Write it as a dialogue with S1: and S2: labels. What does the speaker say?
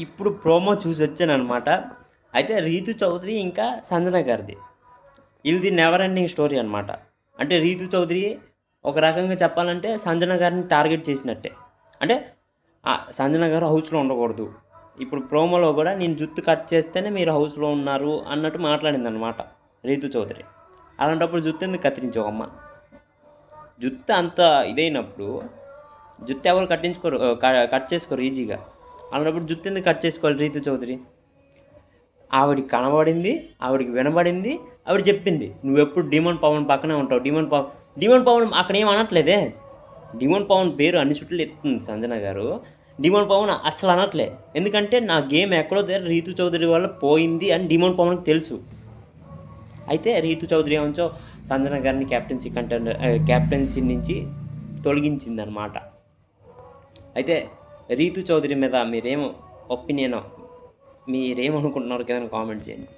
S1: ఇప్పుడు ప్రోమో చూసి వచ్చానమాట. అయితే రీతు చౌదరి ఇంకా సంజన గారిది వీళ్ళది నెవర్ ఎండింగ్ స్టోరీ అనమాట. అంటే రీతు చౌదరి ఒక రకంగా చెప్పాలంటే సంజన గారిని టార్గెట్ చేసినట్టే. అంటే సంజన గారు హౌస్లో ఉండకూడదు, ఇప్పుడు ప్రోమోలో కూడా నేను జుత్తు కట్ చేస్తేనే మీరు హౌస్లో ఉన్నారు అన్నట్టు మాట్లాడింది అనమాట రీతు చౌదరి. అలాంటప్పుడు జుత్తు ఎందుకు కత్తిరించావమ్మ? జుత్తు అంత ఇదైనప్పుడు జుత్తు ఎవరు కట్టించుకోరు, కట్ చేసుకోరు ఈజీగా. అలాంటప్పుడు జుత్తు ఎందుకు కట్ చేసుకోవాలి రీతు చౌదరి? ఆవిడికి కనబడింది, ఆవిడికి వినబడింది, ఆవిడ చెప్పింది నువ్వెప్పుడు డిమోన్ పవన్ పక్కనే ఉంటావు. డిమోన్ పవన్ అక్కడ ఏం అనట్లేదే. డిమోన్ పవన్ పేరు అన్ని చుట్టూ ఎత్తుంది సంజన గారు. డిమోన్ పవన్ అస్సలు అనట్లే, ఎందుకంటే నా గేమ్ ఎక్కడో దగ్గర రీతు చౌదరి వల్ల పోయింది అని డిమోన్ పవన్కి తెలుసు. అయితే రీతు చౌదరి ఏమంచో సంజన గారిని క్యాప్టెన్సీ నుంచి తొలగించిందనమాట. అయితే రీతు చౌదరి మీద మీరేమో ఒపీనియన్, మీరేమనుకుంటున్నారు కదా కామెంట్ చేయండి.